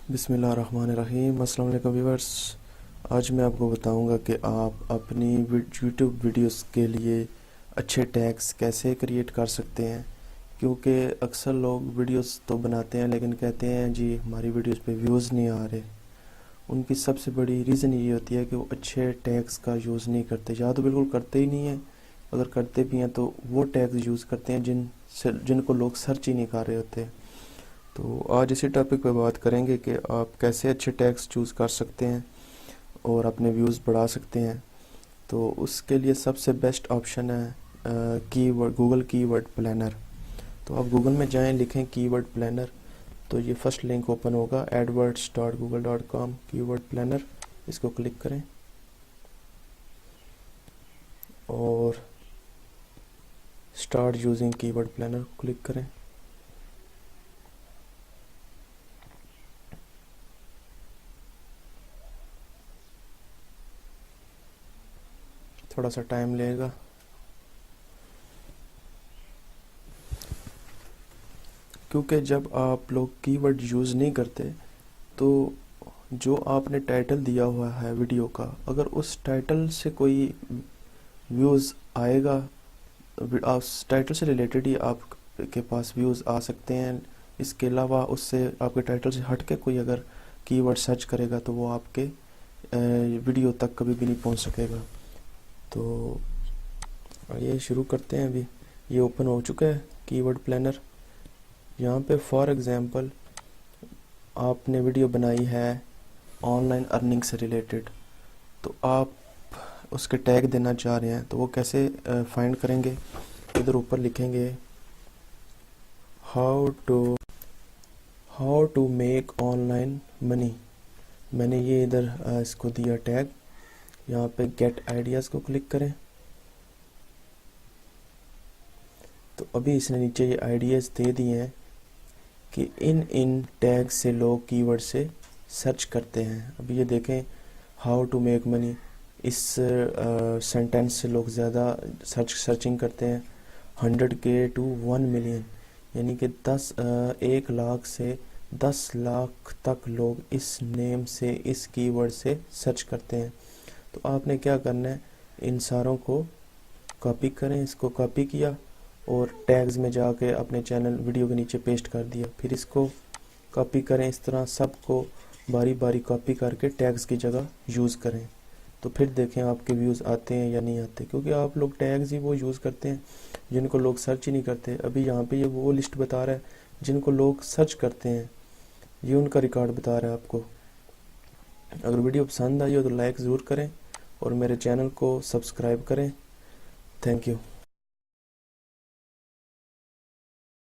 بسم اللہ الرحمن الرحیم۔ السلام علیکم ویورز، آج میں آپ کو بتاؤں گا کہ آپ اپنی یوٹیوب ویڈیوز کے لیے اچھے ٹیگز کیسے کریٹ کر سکتے ہیں، کیونکہ اکثر لوگ ویڈیوز تو بناتے ہیں لیکن کہتے ہیں جی ہماری ویڈیوز پہ ویوز نہیں آ رہے۔ ان کی سب سے بڑی ریزن یہ ہوتی ہے کہ وہ اچھے ٹیگز کا یوز نہیں کرتے، یا تو بالکل کرتے ہی نہیں ہیں، اگر کرتے بھی ہیں تو وہ ٹیگز یوز کرتے ہیں جن کو لوگ سرچ ہی نہیں کر رہے ہوتے۔ تو آج اسی ٹاپک پہ بات کریں گے کہ آپ کیسے اچھے ٹیگز چوز کر سکتے ہیں اور اپنے ویوز بڑھا سکتے ہیں۔ تو اس کے لیے سب سے بیسٹ آپشن ہے گوگل کی ورڈ پلانر۔ تو آپ گوگل میں جائیں، لکھیں کی ورڈ پلانر، تو یہ فرسٹ لنک اوپن ہوگا adwords.google.com کی ورڈ پلانر، اس کو کلک کریں اور اسٹارٹ یوزنگ کی ورڈ پلانر کلک کریں۔ تھوڑا سا ٹائم لے گا۔ کیونکہ جب آپ لوگ کی ورڈ یوز نہیں کرتے تو جو آپ نے ٹائٹل دیا ہوا ہے ویڈیو کا، اگر اس ٹائٹل سے کوئی ویوز آئے گا، اس ٹائٹل سے ریلیٹڈ ہی آپ کے پاس ویوز آ سکتے ہیں۔ اس کے علاوہ اس سے آپ کے ٹائٹل سے ہٹ کے کوئی اگر کی ورڈ سرچ کرے گا تو وہ آپ کے ویڈیو تک کبھی بھی نہیں پہنچ سکے گا۔ تو یہ شروع کرتے ہیں۔ ابھی یہ اوپن ہو چکا ہے کی ورڈ پلانر۔ یہاں پہ فار ایگزامپل آپ نے ویڈیو بنائی ہے آن لائن ارننگ سے ریلیٹڈ، تو آپ اس کے ٹیگ دینا چاہ رہے ہیں، تو وہ کیسے فائنڈ کریں گے؟ ادھر اوپر لکھیں گے how to make online money. میں نے یہ ادھر اس کو دیا ٹیگ، یہاں پہ گیٹ آئیڈیاز کو کلک کریں۔ تو ابھی اس نے نیچے یہ آئیڈیاز دے دیے ہیں کہ ان ٹیگ سے لوگ کی ورڈ سے سرچ کرتے ہیں۔ ابھی یہ دیکھیں ہاؤ ٹو میک منی، اس سینٹینس سے لوگ زیادہ سرچنگ کرتے ہیں 100K to 1 million، یعنی کہ 1 لاکھ سے 10 لاکھ تک لوگ اس نیم سے، اس کی ورڈ سے سرچ کرتے ہیں۔ تو آپ نے کیا کرنا ہے، ان ساروں کو کاپی کریں۔ اس کو کاپی کیا اور ٹیگز میں جا کے اپنے چینل ویڈیو کے نیچے پیسٹ کر دیا، پھر اس کو کاپی کریں۔ اس طرح سب کو باری باری کاپی کر کے ٹیگز کی جگہ یوز کریں، تو پھر دیکھیں آپ کے ویوز آتے ہیں یا نہیں آتے، کیونکہ آپ لوگ ٹیگز ہی وہ یوز کرتے ہیں جن کو لوگ سرچ ہی نہیں کرتے۔ ابھی یہاں پہ یہ وہ لسٹ بتا رہا ہے جن کو لوگ سرچ کرتے ہیں، یہ ان کا ریکارڈ بتا رہا ہے آپ کو۔ اگر ویڈیو پسند آئی ہو تو لائک ضرور کریں اور میرے چینل کو سبسکرائب کریں۔ Thank you.